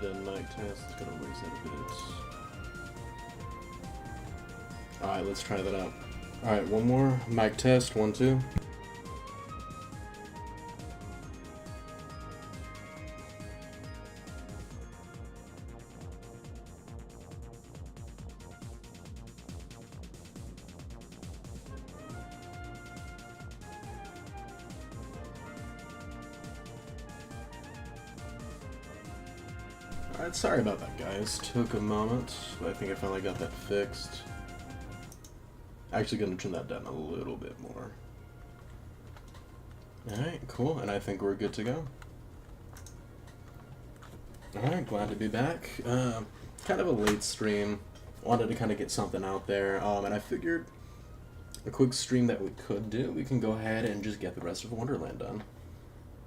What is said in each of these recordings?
then mic test. It's gonna raise that a bit. Alright, let's try that out. Alright, one more. Mic test, 1, 2. Alright, sorry about that, guys. Took a moment, but I think I finally got that fixed. Actually gonna turn that down a little bit more. Alright, cool, and I think we're good to go. Alright, glad to be back. Kind of a late stream. Wanted to kind of get something out there, and I figured a quick stream that we could do, we can go ahead and just get the rest of Wonderland done.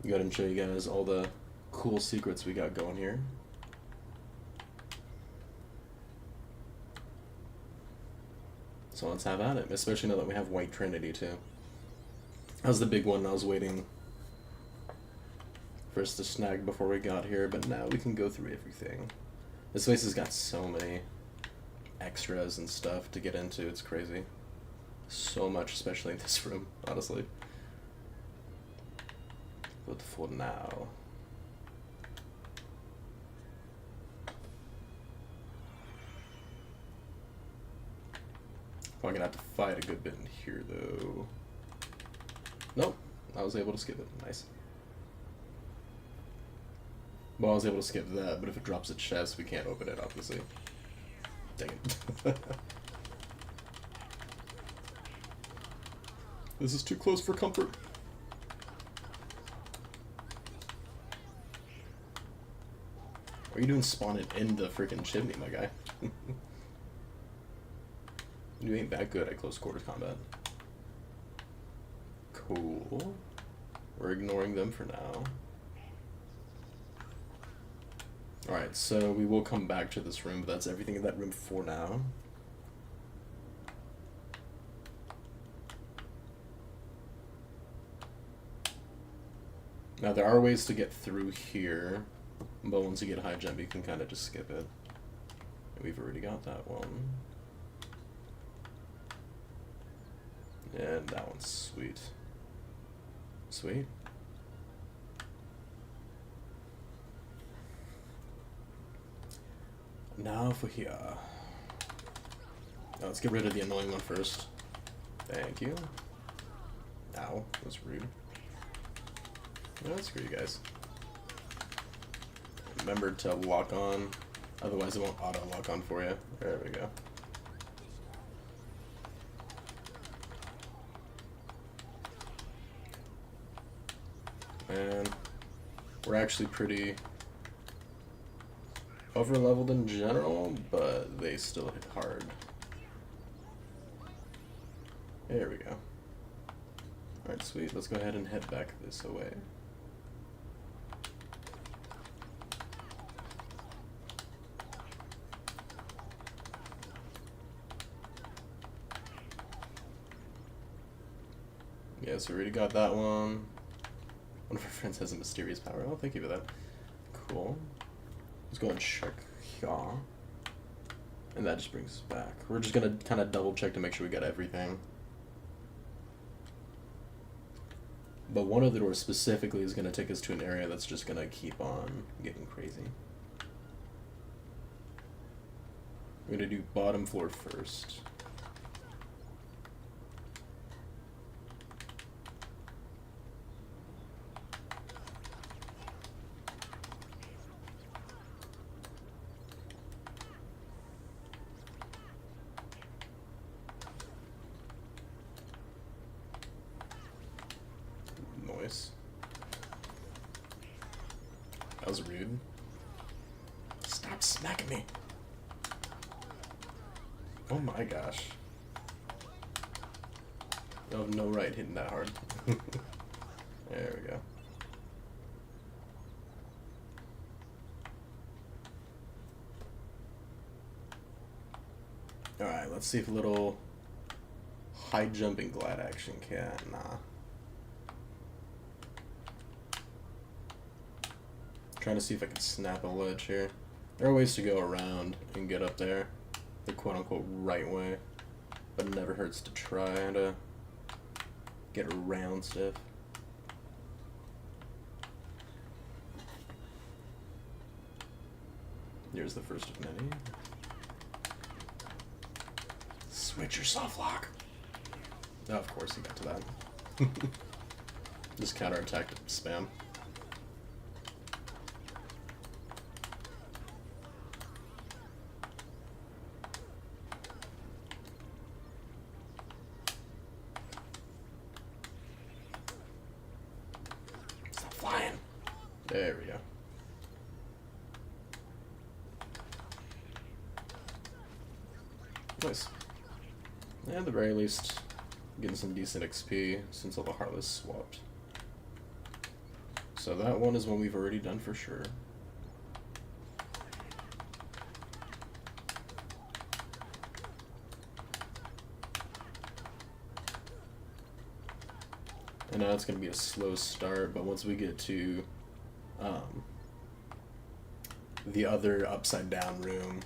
Go ahead and show you guys all the cool secrets we got going here. So let's have at it, especially now that we have White Trinity too. That was the big one I was waiting for us to snag before we got here, but now we can go through everything. This place has got so many extras and stuff to get into, it's crazy. So much, especially in this room, honestly. But for now... Probably gonna have to fight a good bit in here, though. Nope, I was able to skip it. Nice. Well, I was able to skip that, but if it drops a chest, we can't open it, obviously. Dang it. This is too close for comfort. What are you doing spawning in the freaking chimney, my guy? You ain't that good at close quarters combat. Cool. We're ignoring them for now. Alright, so we will come back to this room, but that's everything in that room for now. Now there are ways to get through here, but once you get high jump you can kind of just skip it. And we've already got that one. And that one's sweet. Sweet. Now for here. Now let's get rid of the annoying one first. Thank you. Ow, that was rude. No, screw you guys. Remember to lock on, otherwise it won't auto lock on for you. There we go. And we're actually pretty over leveled in general, but they still hit hard. There we go. Alright, sweet. Let's go ahead and head back this way. Yeah, so we already got that one. One of our friends has a mysterious power. Oh, thank you for that. Cool. Let's go and check here. And that just brings us back. We're just gonna kind of double check to make sure we got everything. But one of the doors specifically is gonna take us to an area that's just gonna keep on getting crazy. We're gonna do bottom floor first. That was rude. Stop smacking me. Oh my gosh. You have no right hitting that hard. There we go. Alright, let's see if a little high jumping glide action can. Nah. Trying to see if I can snap a ledge here. There are ways to go around and get up there the quote-unquote right way, but it never hurts to try to get around stuff. Here's the first of many. Switch your soft lock. Oh, of course he got to that. Just counterattack spam. Stop flying. There we go. Nice. And at the very least, getting some decent XP since all the Heartless swapped. So that one is one we've already done for sure. And now it's going to be a slow start, but once we get to the other upside down room,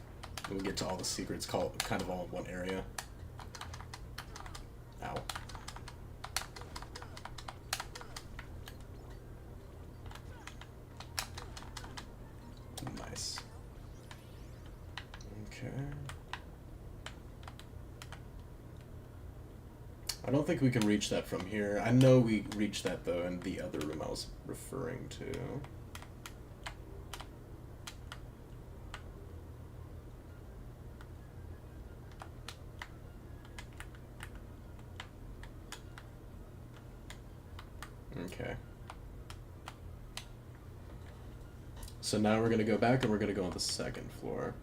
we get to all the secrets kind of all in one area. Ow. Nice. Okay. I don't think we can reach that from here. I know we reached that, though, in the other room I was referring to. Okay. So now we're going to go back and we're going to go on the second floor.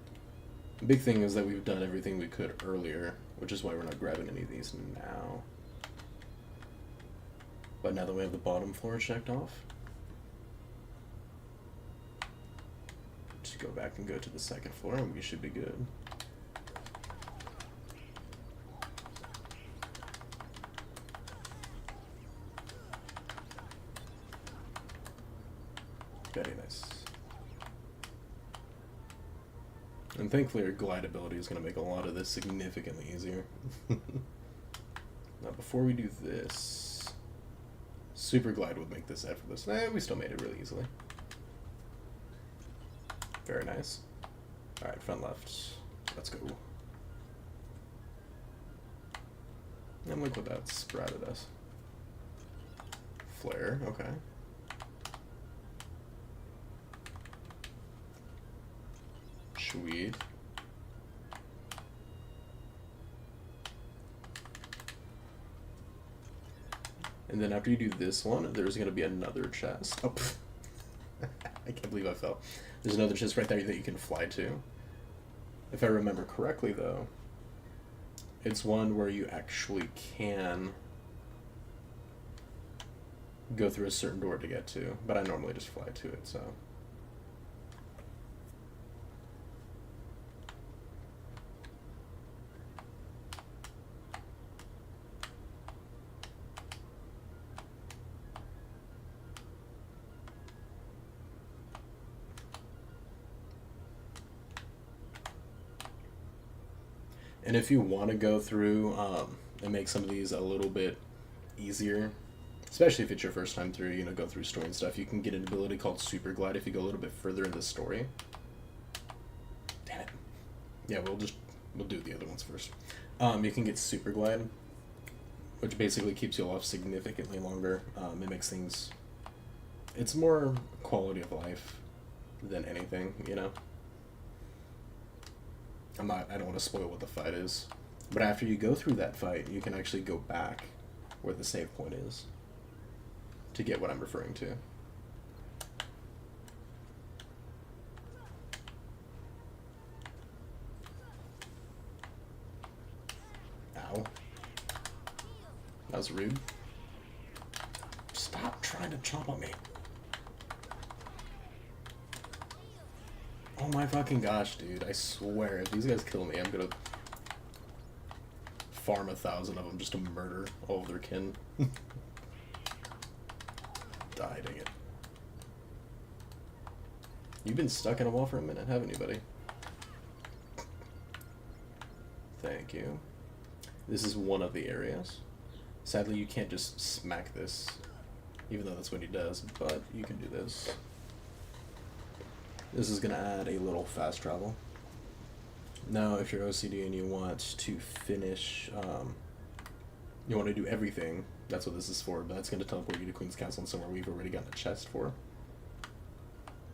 The big thing is that we've done everything we could earlier, which is why we're not grabbing any of these now. But now that we have the bottom floor checked off, just go back and go to the second floor and we should be good. Very nice. And thankfully our glide ability is going to make a lot of this significantly easier. Now before we do this, super glide would make this effortless. We still made it really easily. Very nice. Alright, front left. Let's go. And look what that sprouted us. Flare, okay. Sweet. And then after you do this one, there's going to be another chest. Oh, I can't believe I fell. There's another chest right there that you can fly to. If I remember correctly, though, it's one where you actually can go through a certain door to get to, but I normally just fly to it, so... And if you want to go through and make some of these a little bit easier, especially if it's your first time through, go through story and stuff, you can get an ability called Super Glide if you go a little bit further in the story. Damn it. Yeah, we'll do the other ones first. You can get Super Glide, which basically keeps you alive significantly longer. It makes things... It's more quality of life than anything, I don't want to spoil what the fight is, but after you go through that fight, you can actually go back where the save point is to get what I'm referring to. Ow. That was rude. Stop trying to chomp on me. Oh my fucking gosh, dude. I swear, if these guys kill me, I'm gonna farm 1,000 of them just to murder all of their kin. Die, dang it. You've been stuck in a wall for a minute, haven't you, buddy? Thank you. This is one of the areas. Sadly, you can't just smack this, even though that's what he does, but you can do this. This is going to add a little fast travel. Now, if you're OCD and you want to finish, you want to do everything, that's what this is for, but that's going to teleport you to Queen's Castle and somewhere we've already gotten a chest for.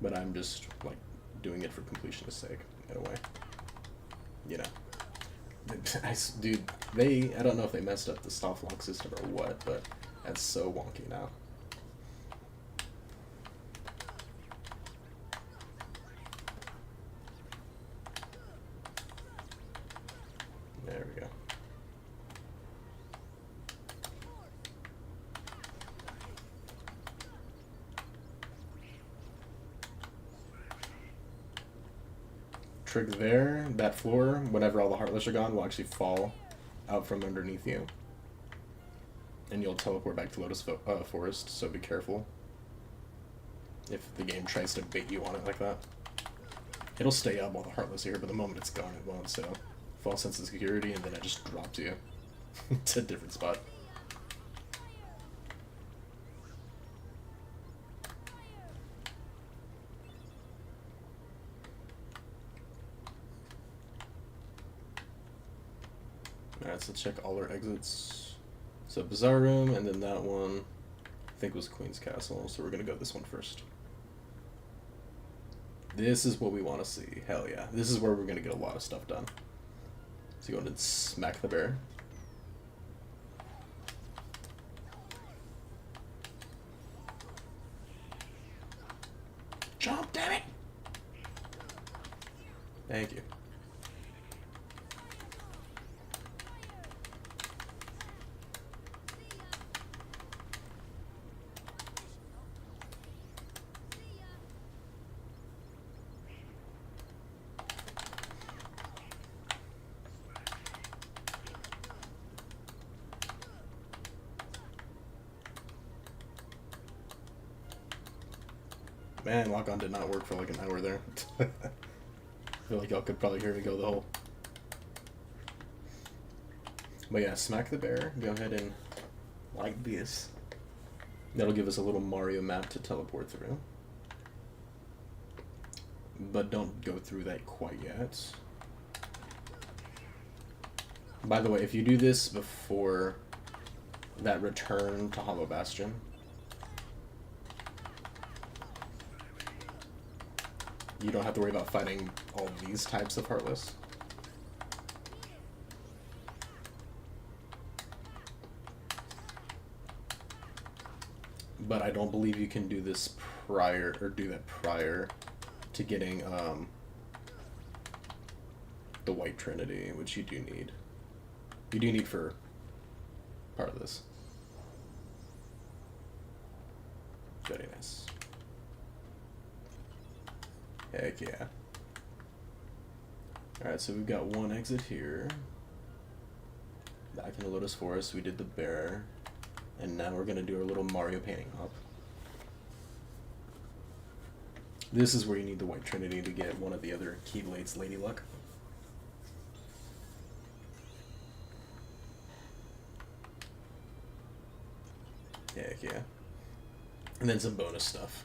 But I'm just, like, doing it for completionist sake, in a way. You know. Dude, I don't know if they messed up the soft lock system or what, but that's so wonky now. There we go. Trick there, that floor, whenever all the Heartless are gone, will actually fall out from underneath you. And you'll teleport back to Lotus Forest, so be careful if the game tries to bait you on it like that. It'll stay up while the Heartless are here, but the moment it's gone, it won't, so false sense of security, and then it just drops you to a different spot. Alright, so let's check all our exits. So Bazaar Room, and then that one, I think was Queen's Castle, so we're gonna go this one first. This is what we want to see. Hell yeah. This is where we're gonna get a lot of stuff done. So go ahead and smack the bear. Jump, damn it! Thank you. Man, lock-on did not work for like an hour there. I feel like y'all could probably hear me go the whole... But yeah, smack the bear, go ahead and like this. That'll give us a little Mario map to teleport through. But don't go through that quite yet. By the way, if you do this before that return to Hollow Bastion, you don't have to worry about fighting all these types of Heartless. But I don't believe you can do this prior, or do that prior to getting the White Trinity, which you do need. You do need for part of this. Very nice. Heck yeah. Alright, so we've got one exit here. Back in the Lotus Forest, we did the bear. And now we're going to do our little Mario painting hop. This is where you need the White Trinity to get one of the other Keyblade's Lady Luck. Heck yeah. And then some bonus stuff.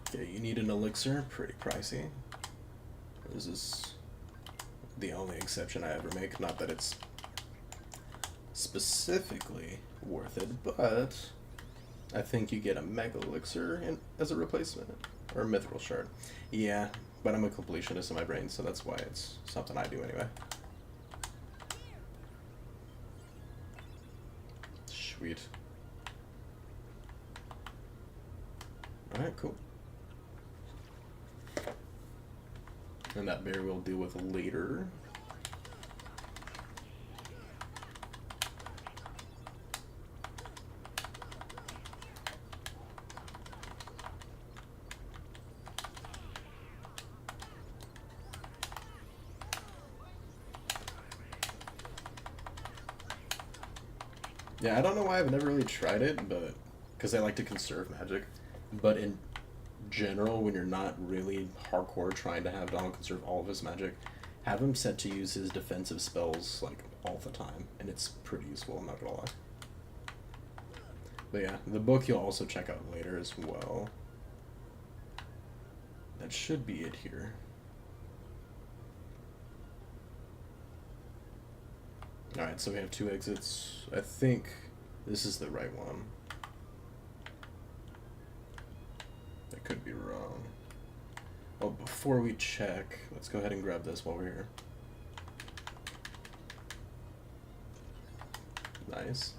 Okay, you need an elixir, pretty pricey. This is the only exception I ever make, not that it's specifically worth it, but I think you get a Mega Elixir as a replacement, or a Mithril Shard. Yeah, but I'm a completionist in my brain, so that's why it's something I do anyway. Sweet. Alright, cool. And that bear we'll deal with later. Yeah, I don't know why I've never really tried it, but because I like to conserve magic. But in general, when you're not really hardcore trying to have Donald conserve all of his magic, have him set to use his defensive spells like all the time, and it's pretty useful. I'm not gonna lie. But yeah, the book you'll also check out later as well. That should be it here. Alright, so we have 2 exits. I think this is the right one. I could be wrong. Oh, before we check, let's go ahead and grab this while we're here. Nice.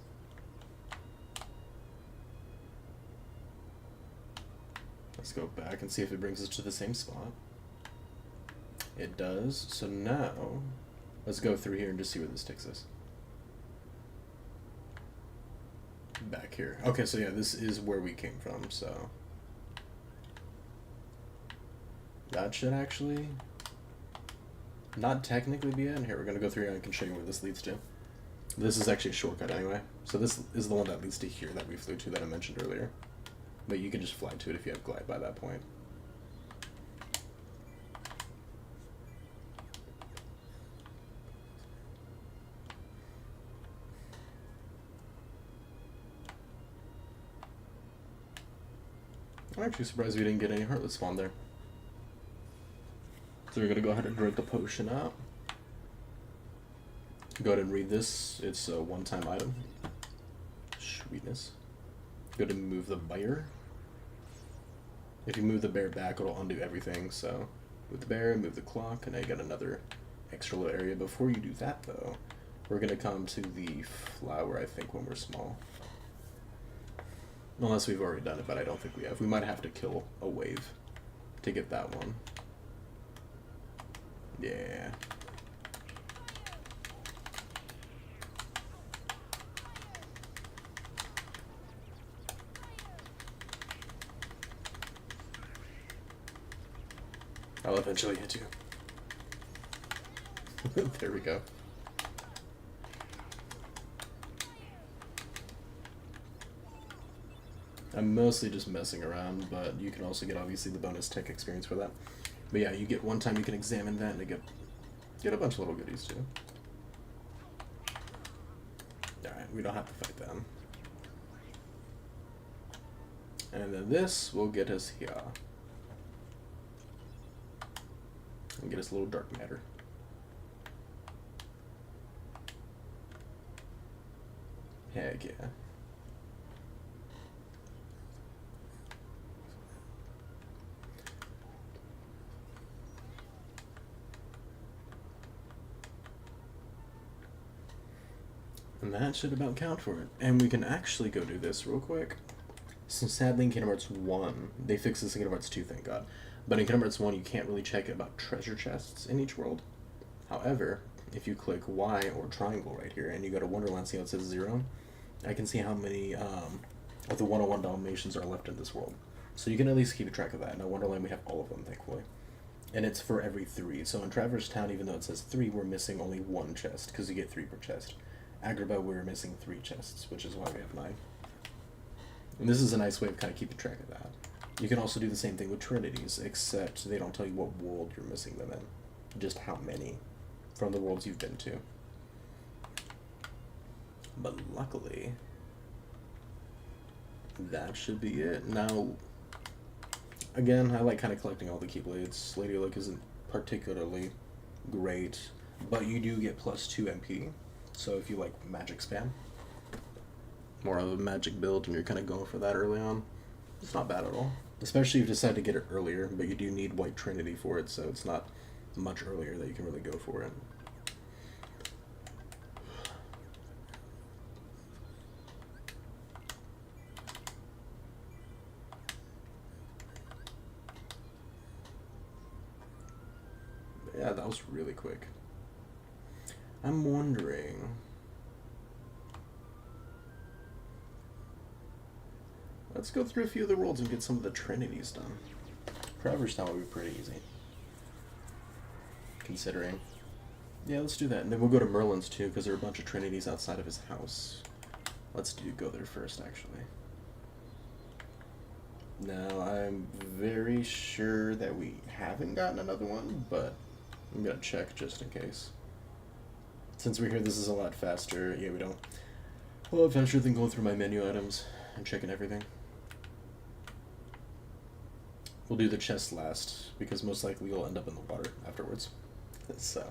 Let's go back and see if it brings us to the same spot. It does. So now, let's go through here and just see where this takes us. Back here. Okay, so yeah, this is where we came from, so... that should actually not technically be it. And here, we're going to go through here and I can show you where this leads to. This is actually a shortcut anyway. So this is the one that leads to here that we flew to that I mentioned earlier. But you can just fly to it if you have glide by that point. I'm actually surprised we didn't get any Heartless spawn there. So we're going to go ahead and drink the potion out. Go ahead and read this. It's a one-time item. Sweetness. Go ahead and move the bear. If you move the bear back, it'll undo everything. So move the bear, move the clock, and now you got another extra little area. Before you do that, though, we're going to come to the flower, I think, when we're small. Unless we've already done it, but I don't think we have. We might have to kill a wave to get that one. Yeah. I'll eventually hit you. There we go. I'm mostly just messing around, but you can also get obviously the bonus tech experience for that. But yeah, you get one time you can examine that and you get a bunch of little goodies too. Alright, we don't have to fight them. And then this will get us here. And get us a little dark matter. Heck yeah. And that should about count for it. And we can actually go do this real quick. So sadly in Kingdom Hearts 1, they fixed this in Kingdom Hearts 2, thank God. But in Kingdom Hearts 1, you can't really check about treasure chests in each world. However, if you click Y or triangle right here, and you go to Wonderland, see how it says 0, I can see how many of the 101 Dalmatians are left in this world. So you can at least keep track of that. Now Wonderland, we have all of them, thankfully. And it's for every 3. So in Traverse Town, even though it says 3, we're missing only 1 chest, because you get 3 per chest. Agrabah, we're missing 3 chests, which is why we have 9. And this is a nice way of kind of keeping track of that. You can also do the same thing with Trinities, except they don't tell you what world you're missing them in. Just how many from the worlds you've been to. But luckily, that should be it. Now, again, I like kind of collecting all the Keyblades. Lady Luck isn't particularly great, but you do get plus 2 MP. So if you like magic spam, more of a magic build, and you're kind of going for that early on, it's not bad at all. Especially if you decide to get it earlier, but you do need White Trinity for it, so it's not much earlier that you can really go for it. But yeah, that was really quick. I'm wondering... let's go through a few of the worlds and get some of the Trinities done. Traverse Town would be pretty easy. Considering. Yeah, let's do that. And then we'll go to Merlin's too, because there are a bunch of Trinities outside of his house. Let's go there first, actually. Now, I'm very sure that we haven't gotten another one, but I'm gonna check just in case. Since we're here, this is a lot faster. Yeah, we don't. A lot faster than going through my menu items and checking everything. We'll do the chest last, because most likely we'll end up in the water afterwards. So.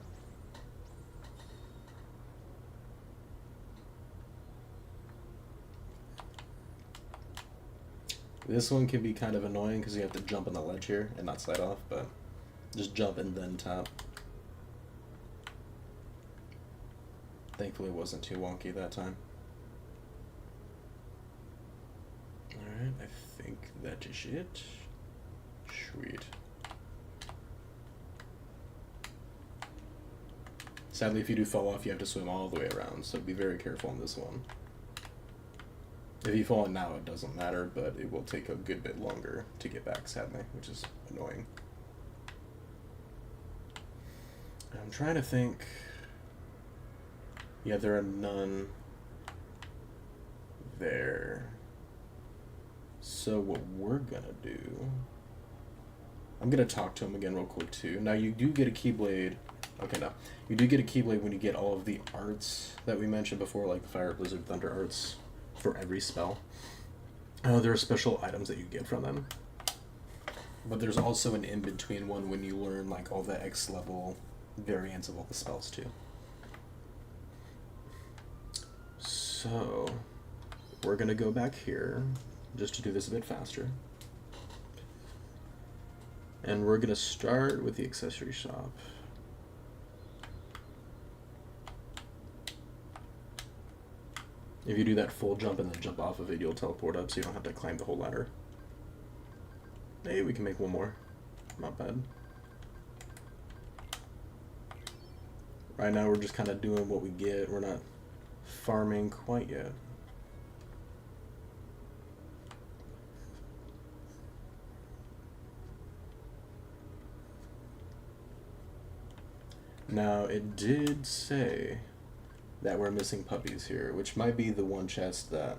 This one can be kind of annoying because you have to jump on the ledge here and not slide off, but just jump and then tap. Thankfully it wasn't too wonky that time. Alright, I think that is it. Sweet. Sadly, if you do fall off, you have to swim all the way around, so be very careful on this one. If you fall in now, it doesn't matter, but it will take a good bit longer to get back, sadly, which is annoying. I'm trying to think. Yeah, there are none there. So what we're gonna do... I'm gonna talk to him again real quick, too. Now, you do get a Keyblade... Okay, no. You do get a Keyblade when you get all of the arts that we mentioned before, like the Fire, Blizzard, Thunder arts. For every spell. There are special items that you get from them. But there's also an in-between one when you learn like all the X level variants of all the spells too. So we're gonna go back here just to do this a bit faster. And we're gonna start with the accessory shop. If you do that full jump and then jump off of it, you'll teleport up so you don't have to climb the whole ladder. Hey, we can make one more. Not bad. Right now we're just kind of doing what we get. We're not farming quite yet. Now, it did say that we're missing puppies here, which might be the one chest that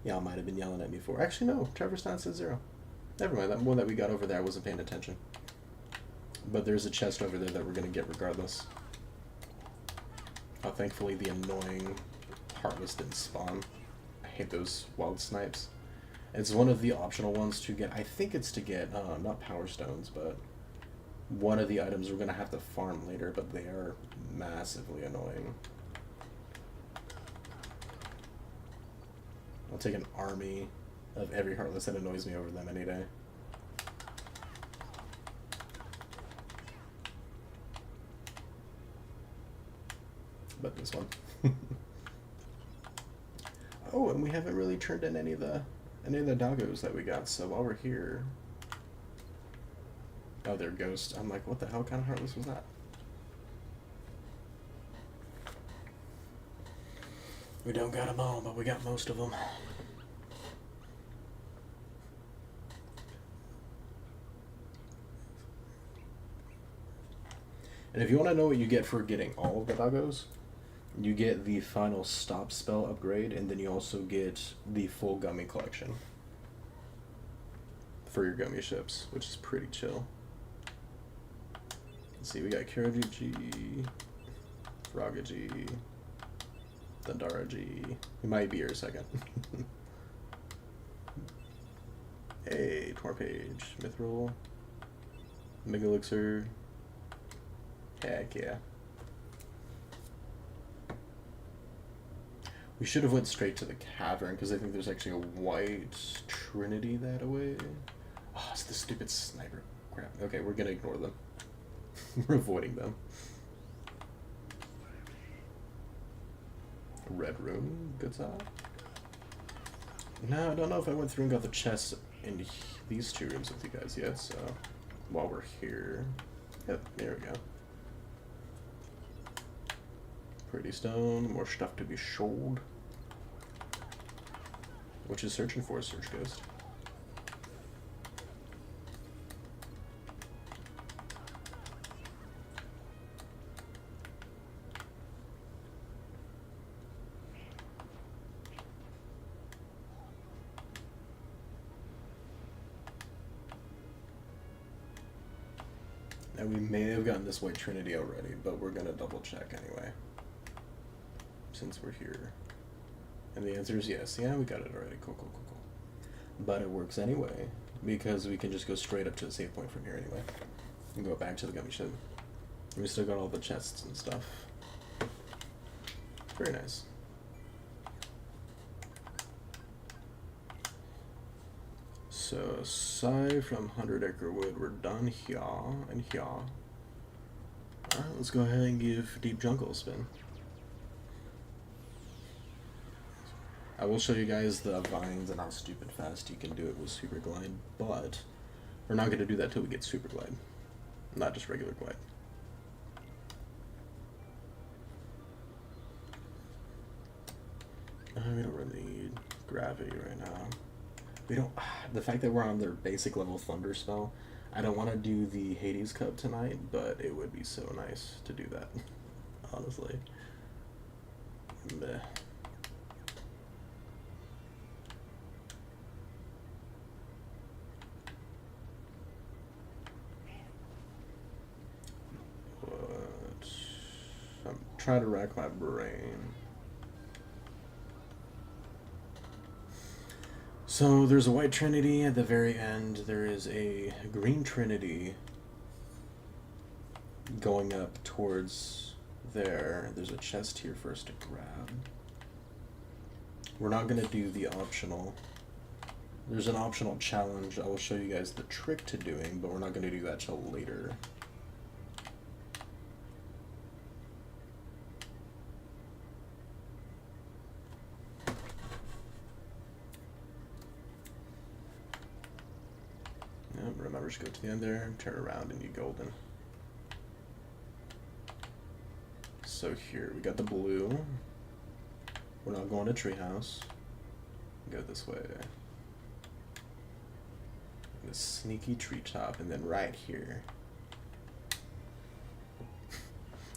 y'all might have been yelling at me for. Actually, no. Trevor Stein said 0. Never mind. That one that we got over there, I wasn't paying attention. But there's a chest over there that we're going to get regardless. Thankfully, the annoying Heartless didn't spawn. I hate those wild snipes. It's one of the optional ones to get. I think it's to get, not Power Stones, but one of the items we're going to have to farm later, but they are massively annoying. I'll take an army of every Heartless that annoys me over them any day. But this one. Oh, and we haven't really turned in any of the doggos that we got, so while we're here... Oh, they're ghosts. I'm like, what the hell kind of Heartless was that? We don't got them all, but we got most of them. And if you want to know what you get for getting all of the doggos, you get the final stop spell upgrade, and then you also get the full gummy collection for your gummy ships, which is pretty chill. Let's see, we got Kyoji G, Raga G, Thundara G. He might be here a second. Hey, Torpage, Mithril, Megalixir. Heck yeah. We should have went straight to the cavern, because I think there's actually a white trinity that way. Oh, it's the stupid sniper crap. Okay, we're gonna ignore them. We're avoiding them. Red room, good side. No, I don't know if I went through and got the chests in these two rooms with you guys yet, so while we're here. Yep, there we go. Pretty stone, more stuff to be sold. Which is searching for a search ghost. And we may have gotten this White Trinity already, but we're gonna double check anyway. Since we're here. And the answer is yes. Yeah, we got it already. Cool. But it works anyway, because we can just go straight up to the save point from here anyway. And go back to the gummy ship. We still got all the chests and stuff. Very nice. So, aside from 100 Acre Wood, we're done here and here. Alright, let's go ahead and give Deep Jungle a spin. I will show you guys the vines and how stupid fast you can do it with Super Glide, but we're not going to do that till we get Super Glide, not just regular Glide. We don't really need gravity right now. We don't. The fact that we're on their basic level Thunder spell, I don't want to do the Hades Cup tonight, but it would be so nice to do that. Honestly. Meh. I'm trying to rack my brain. So there's a White Trinity at the very end. There is a Green Trinity going up towards there. There's a chest here for us to grab. We're not going to do the optional. There's an optional challenge. I will show you guys the trick to doing, but we're not going to do that till later. Remember, just go to the end there, turn around, and you golden. So here, we got the blue. We're not going to Treehouse. Go this way. The sneaky treetop, and then right here.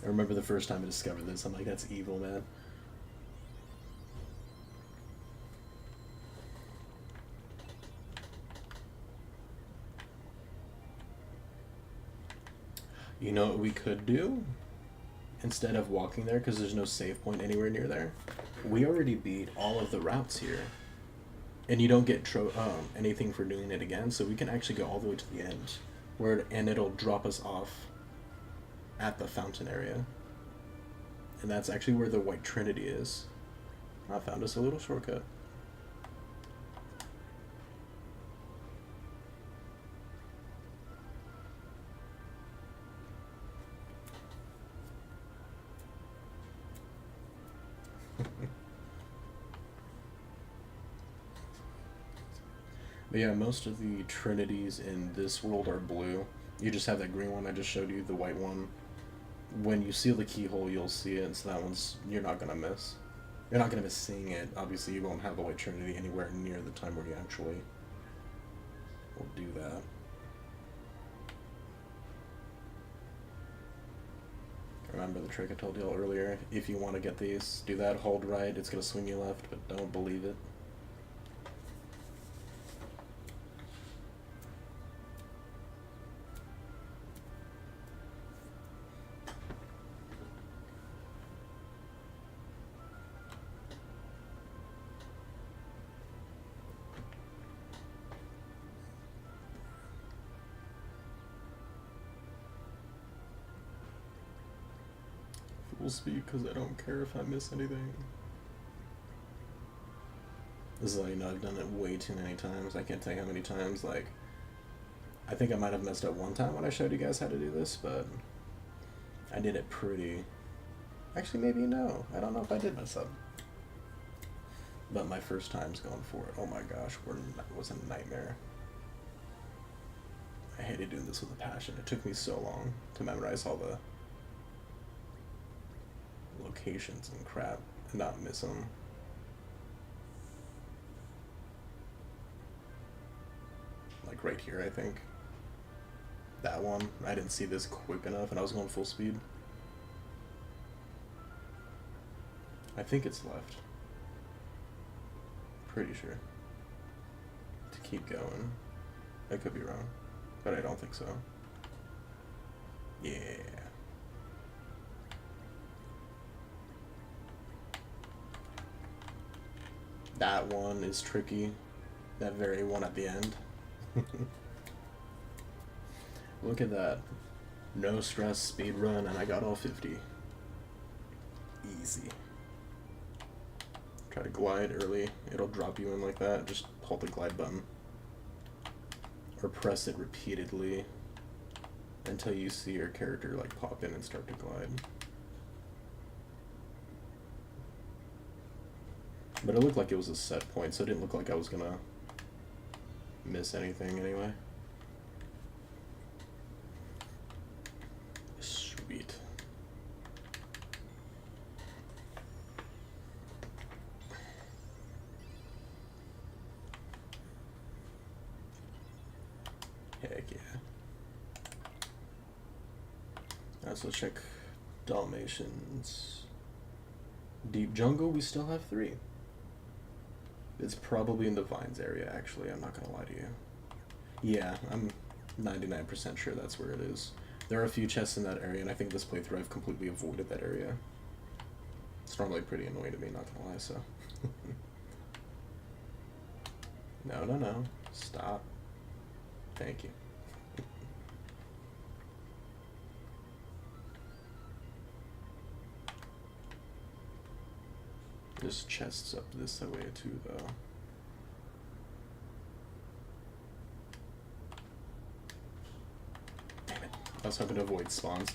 I remember the first time I discovered this, I'm like, that's evil, man. You know what we could do? Instead of walking there, because there's no save point anywhere near there, we already beat all of the routes here. And you don't get anything for doing it again, so we can actually go all the way to the end. And it'll drop us off at the fountain area. And that's actually where the White Trinity is. I found us a little shortcut. But yeah, most of the trinities in this world are blue. You just have that green one I just showed you, the white one. When you seal the keyhole, you'll see it, so that one's, you're not going to miss. You're not going to miss seeing it. Obviously, you won't have the White Trinity anywhere near the time where you actually will do that. Remember the trick I told y'all earlier? If you want to get these, do that, hold right, it's going to swing you left, but don't believe it. Full speed because I don't care if I miss anything. This is how you know I've done it way too many times. I can't tell you how many times. Like, I think I might have messed up one time when I showed you guys how to do this, but I did it pretty... Actually, maybe no. I don't know if I did mess up. But my first time's going for it. Oh my gosh, it was a nightmare. I hated doing this with a passion. It took me so long to memorize all the locations and crap and not miss them. Like right here, I think. That one, I didn't see this quick enough and I was going full speed. I think it's left. Pretty sure. To keep going. I could be wrong, but I don't think so. Yeah. That one is tricky. That very one at the end. Look at that. No stress speed run, and I got all 50. Easy. Try to glide early. It'll drop you in like that. Just hold the glide button. Or press it repeatedly until you see your character like pop in and start to glide. But it looked like it was a set point, so it didn't look like I was gonna miss anything anyway. Sweet. Heck yeah. Let's check Dalmatians. Deep Jungle, we still have 3. It's probably in the Vines area, actually. I'm not gonna lie to you. Yeah, I'm 99% sure that's where it is. There are a few chests in that area, and I think this playthrough I've completely avoided that area. It's normally pretty annoying to me, not gonna lie, so. No, no, no. Stop. Thank you. There's chests up this way too, though. Damn it. I was hoping to avoid spawns.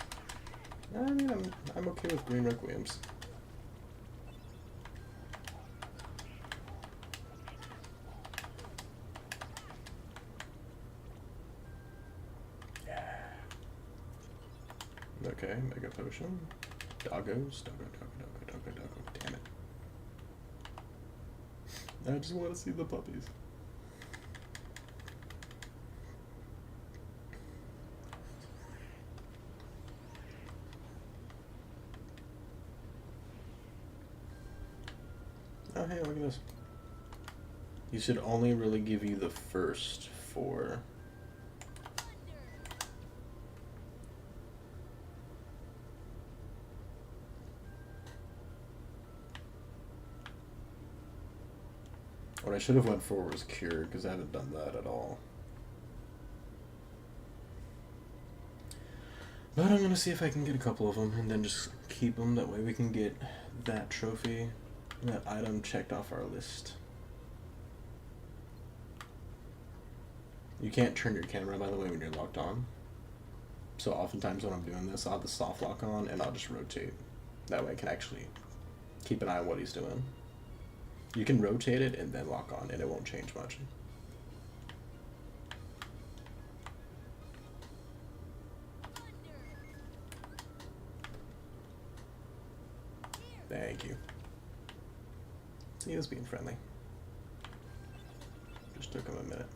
I mean, I'm okay with green requiems. Yeah. Okay, mega potion. Doggos. Doggo. Damn it. I just want to see the puppies. Oh, hey, look at this. He should only really give you the first 4. What I should have went for was Cure, because I haven't done that at all. But I'm gonna see if I can get a couple of them, and then just keep them. That way we can get that trophy, that item checked off our list. You can't turn your camera, by the way, when you're locked on. So oftentimes when I'm doing this, I'll have the soft lock on, and I'll just rotate. That way I can actually keep an eye on what he's doing. You can rotate it and then lock on, and it won't change much. Thank you. He was being friendly. Just took him a minute.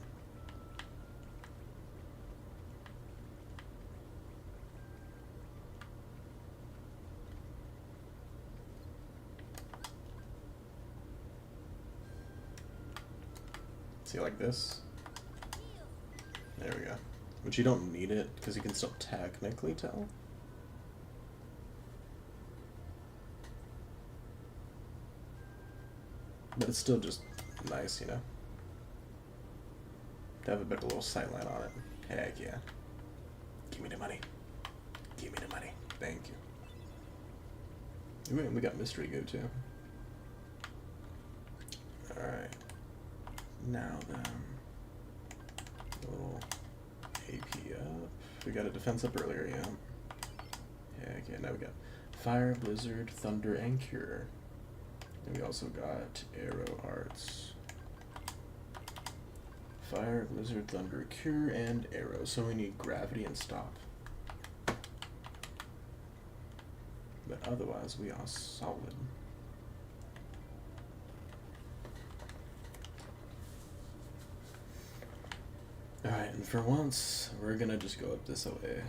See, like this? There we go. But you don't need it, because you can still technically tell. But it's still just nice, you know? To have a bit of a little sightline on it. Heck yeah. Give me the money. Give me the money. Thank you. Ooh, and we got Mystery Go too. Alright. Now then. A little AP up. We got a defense up earlier, yeah. Heck yeah, now we got Fire, Blizzard, Thunder, and Cure. And we also got Arrow Arts. Fire, Blizzard, Thunder, Cure, and Arrow. So we need Gravity and Stop. But otherwise, we are solid. Alright, and for once, we're gonna just go up this way.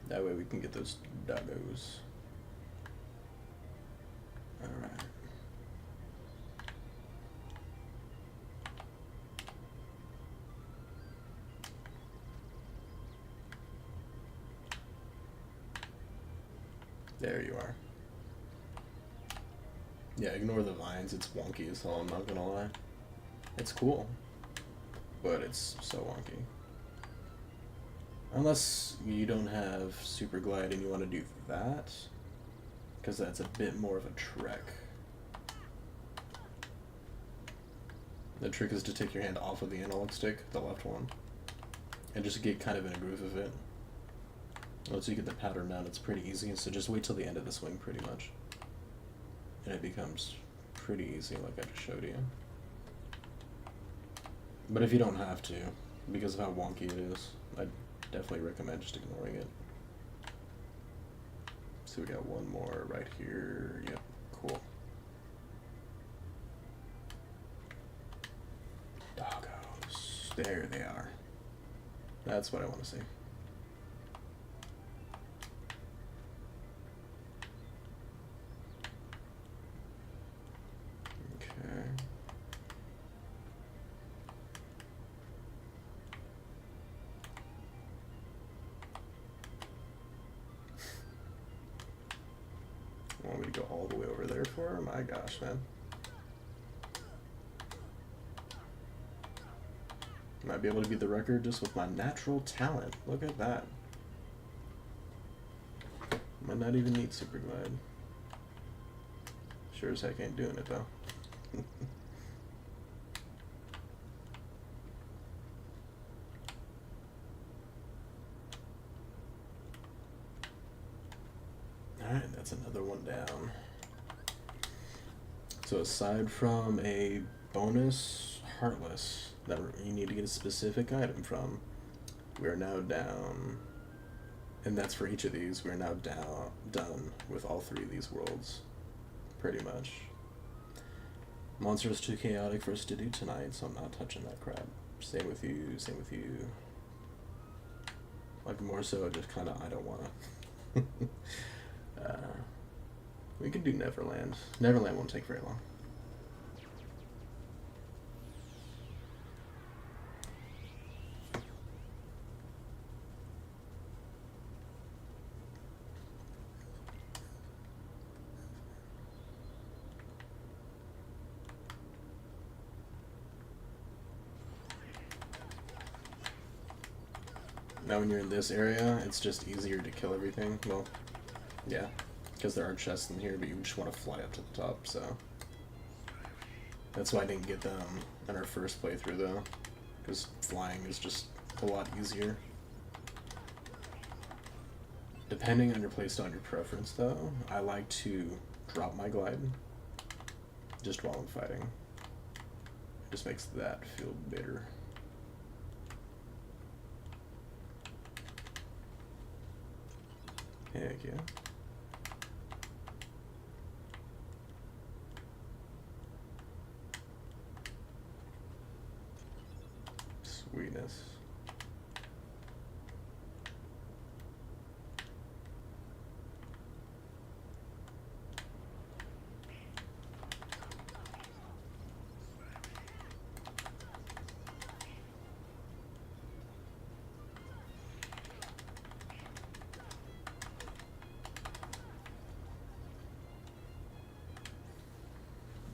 That way we can get those doggos. Alright. There you are. Yeah, ignore the vines. It's wonky as hell, I'm not gonna lie. It's cool, but it's so wonky. Unless you don't have super glide and you want to do that, because that's a bit more of a trek. The trick is to take your hand off of the analog stick, the left one, and just get kind of in a groove of it. Once you get the pattern down, it's pretty easy, so just wait till the end of the swing pretty much. And it becomes pretty easy like I just showed you. But if you don't have to, because of how wonky it is, I'd definitely recommend just ignoring it. So we got one more right here. Yep, cool. Doggos. There they are. That's what I want to see. Okay. Want me to go all the way over there for her? My gosh, man. Might be able to beat the record just with my natural talent. Look at that. Might not even need super glide. Sure as heck ain't doing it though. Alright, that's another one down. So aside from a bonus Heartless that you need to get a specific item from, we're now down, and that's for each of these, we're now done with all three of these worlds, pretty much. Monster is too chaotic for us to do tonight, so I'm not touching that crap. Same with you, same with you. Like, more so just kind of, I don't want to. We can do Neverland. Neverland won't take very long. Now when you're in this area, it's just easier to kill everything. Well, yeah, because there are chests in here, but you just want to fly up to the top, so. That's why I didn't get them in our first playthrough, though, because flying is just a lot easier. Depending on your playstyle and your preference, though, I like to drop my glide just while I'm fighting. It just makes that feel better. Heck yeah. Sweetness.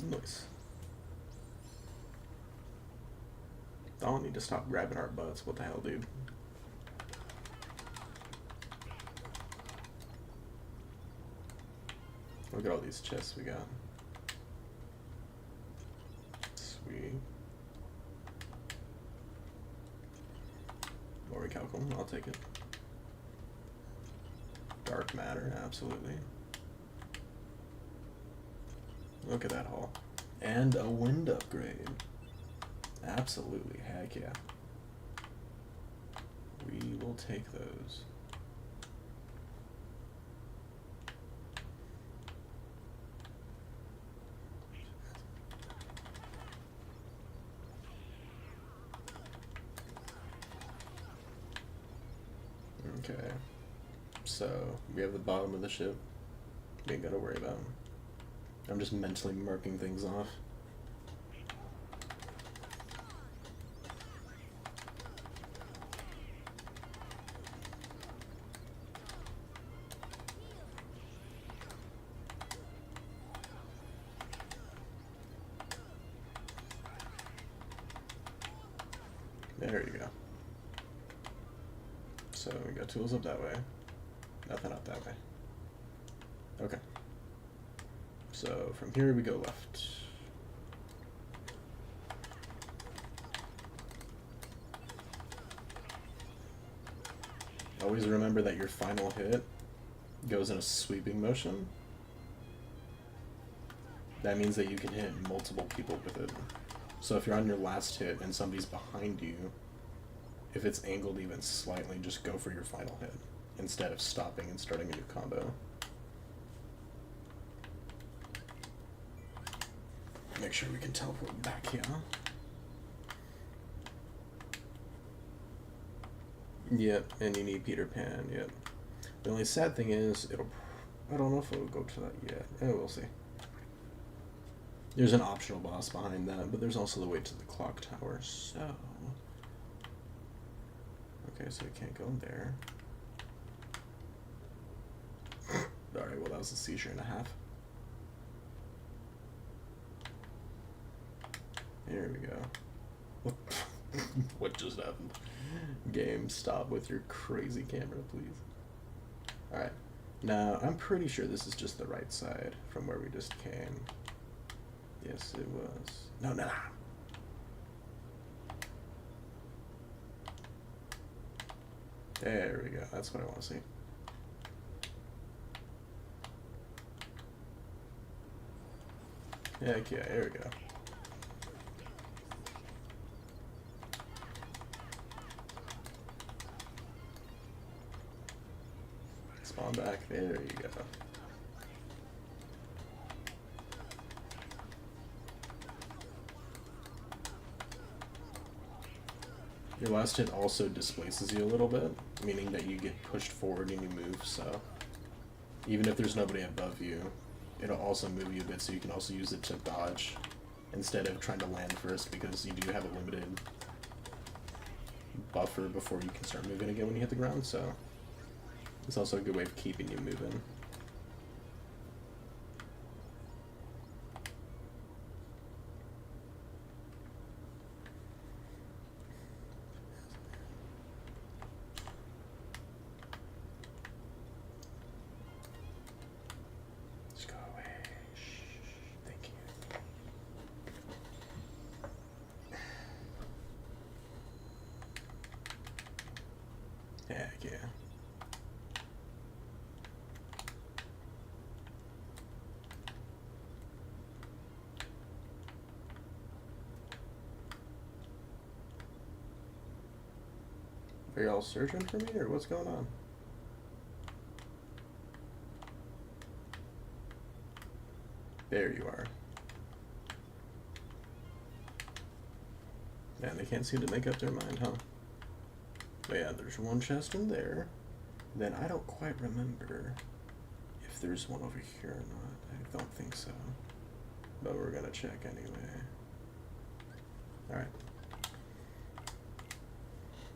Nice. I don't need to stop grabbing our butts. What the hell, dude? Look at all these chests we got. Sweet. More recalculum, I'll take it. Dark matter, absolutely. Look at that haul. And a wind upgrade. Absolutely, heck yeah. We will take those. Okay. So, we have the bottom of the ship. We ain't gotta worry about them. I'm just mentally marking things off. There you go. So we got tools up that way. Nothing up that way. Okay. So from here we go left. Always remember that your final hit goes in a sweeping motion. That means that you can hit multiple people with it. So if you're on your last hit and somebody's behind you, if it's angled even slightly, just go for your final hit instead of stopping and starting a new combo. Make sure we can teleport back here. Yep, and you need Peter Pan, yep. The only sad thing is, I don't know if it'll go to that yet. We'll see. There's an optional boss behind that, but there's also the way to the clock tower, so... Okay, so we can't go in there. Alright, well that was a seizure and a half. There we go. What just happened? Game, stop with your crazy camera, please. Alright. Now, I'm pretty sure this is just the right side from where we just came. Yes, it was. No. There we go. That's what I want to see. Heck yeah, there we go. Spawn back. There you go. Your last hit also displaces you a little bit, meaning that you get pushed forward and you move, so even if there's nobody above you, it'll also move you a bit, so you can also use it to dodge instead of trying to land first, because you do have a limited buffer before you can start moving again when you hit the ground, so it's also a good way of keeping you moving. Heck yeah. Are y'all searching for me, or what's going on? There you are. Man, they can't seem to make up their mind, huh? But yeah, there's one chest in there. Then I don't quite remember if there's one over here or not. I don't think so. But we're gonna check anyway. Alright.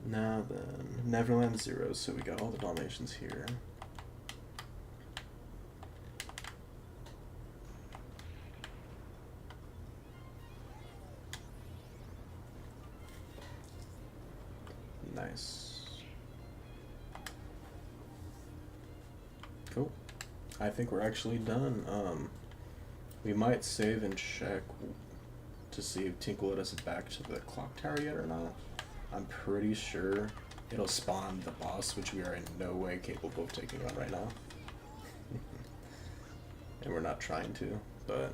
Now then, Neverland Zeros, so we got all the Dalmatians here. Nice. Cool. I think we're actually done. We might save and check to see if Tinkle let us back to the clock tower yet or not. I'm pretty sure it'll spawn the boss, which we are in no way capable of taking on right now. And we're not trying to, but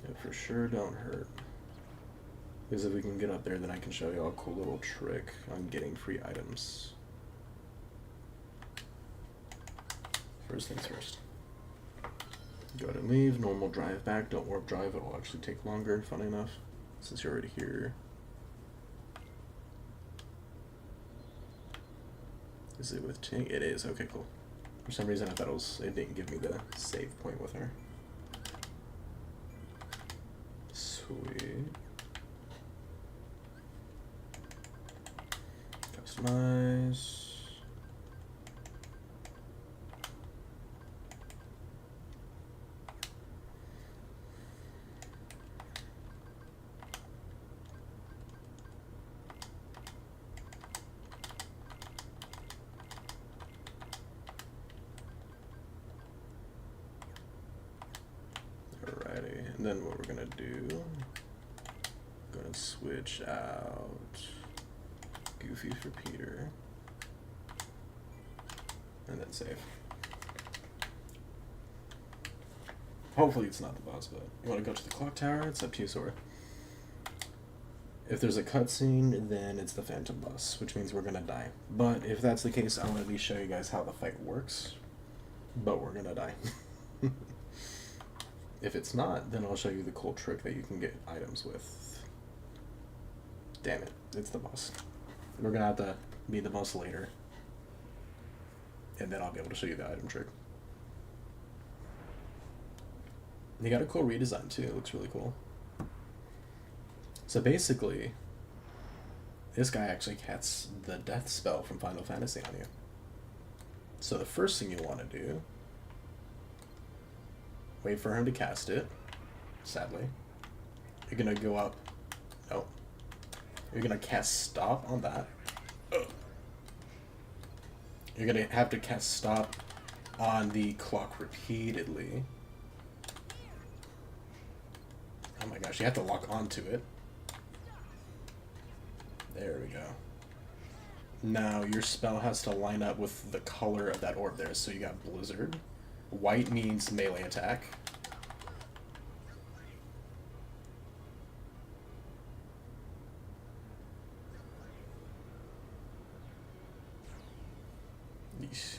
it for sure don't hurt. Because if we can get up there, then I can show you a cool little trick on getting free items. First things first. Go ahead and leave, normal drive back, don't warp drive, it'll actually take longer, funny enough, since you're already here. Is it with Tink? It is, okay, cool. For some reason I thought it didn't give me the save point with her. Sweet. Customize. And then what we're gonna do, gonna switch out Goofy for Peter, and then save. Hopefully it's not the boss, but you want to go to the clock tower? It's up to you, Sora. If there's a cutscene, then it's the Phantom Boss, which means we're gonna die. But if that's the case, I'll at least show you guys how the fight works. But we're gonna die. If it's not, then I'll show you the cool trick that you can get items with. Damn it, it's the boss. We're gonna have to be the boss later. And then I'll be able to show you the item trick. They got a cool redesign too, it looks really cool. So basically, this guy actually casts the death spell from Final Fantasy on you. So the first thing you want to do, wait for him to cast it, sadly. You're going to go up, no. You're going to cast stop on that. You're going to have to cast stop on the clock repeatedly. Oh my gosh, you have to lock onto it. There we go. Now your spell has to line up with the color of that orb there. So you got Blizzard. White means melee attack. Yeesh.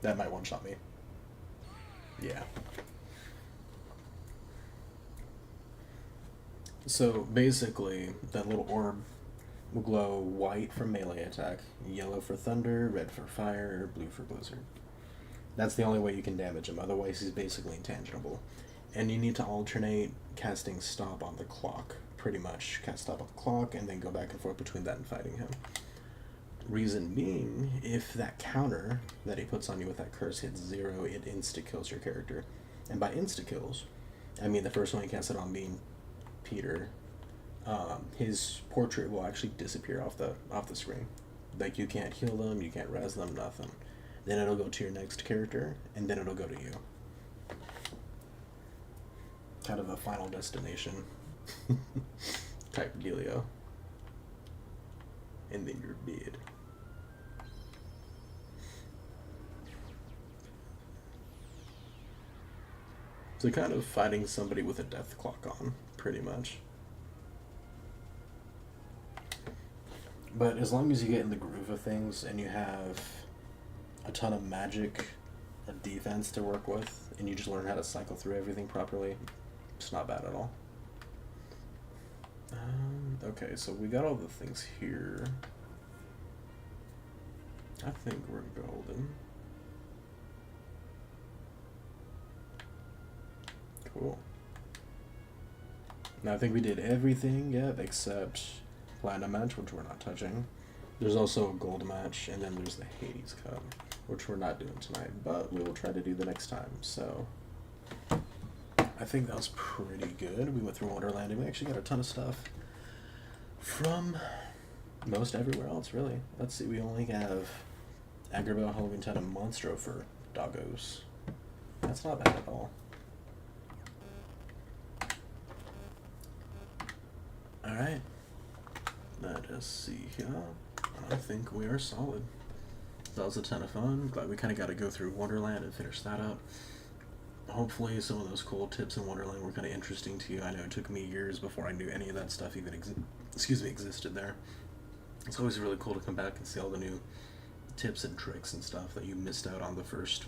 That might one-shot me. Yeah. So basically, that little orb will glow white for melee attack, yellow for thunder, red for fire, blue for blizzard. That's the only way you can damage him, otherwise he's basically intangible. And you need to alternate casting stop on the clock, pretty much. Cast stop on the clock, and then go back and forth between that and fighting him. Reason being, if that counter that he puts on you with that curse hits 0, it insta-kills your character. And by insta-kills, I mean the first one he casts it on being Peter, his portrait will actually disappear off the screen. Like, you can't heal them, you can't res them, nothing. Then it'll go to your next character, and then it'll go to you. Kind of a final destination type dealio. And then you're dead. So kind of fighting somebody with a death clock on, pretty much. But as long as you get in the groove of things and you have a ton of magic, a defense to work with, and you just learn how to cycle through everything properly, it's not bad at all. Okay, so we got all the things here. I think we're golden. Cool. Now I think we did everything, yeah, except Platinum match, which we're not touching. There's also a gold match, and then there's the Hades Cup, which we're not doing tonight, but we will try to do the next time. So I think that was pretty good. We went through Wonderland, and we actually got a ton of stuff from most everywhere else, really. Let's see, we only have Agrabah, Halloween Town, and Monstro for doggos. That's not bad at all. Alright, let us see here. I think we are solid. That was a ton of fun. Glad we kind of got to go through Wonderland and finish that up. Hopefully some of those cool tips in Wonderland were kind of interesting to you. I know it took me years before I knew any of that stuff even existed there. It's always really cool to come back and see all the new tips and tricks and stuff that you missed out on the first,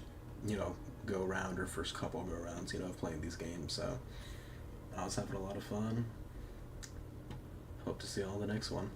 go around or first couple go arounds, of playing these games. So I was having a lot of fun. Hope to see you all in the next one.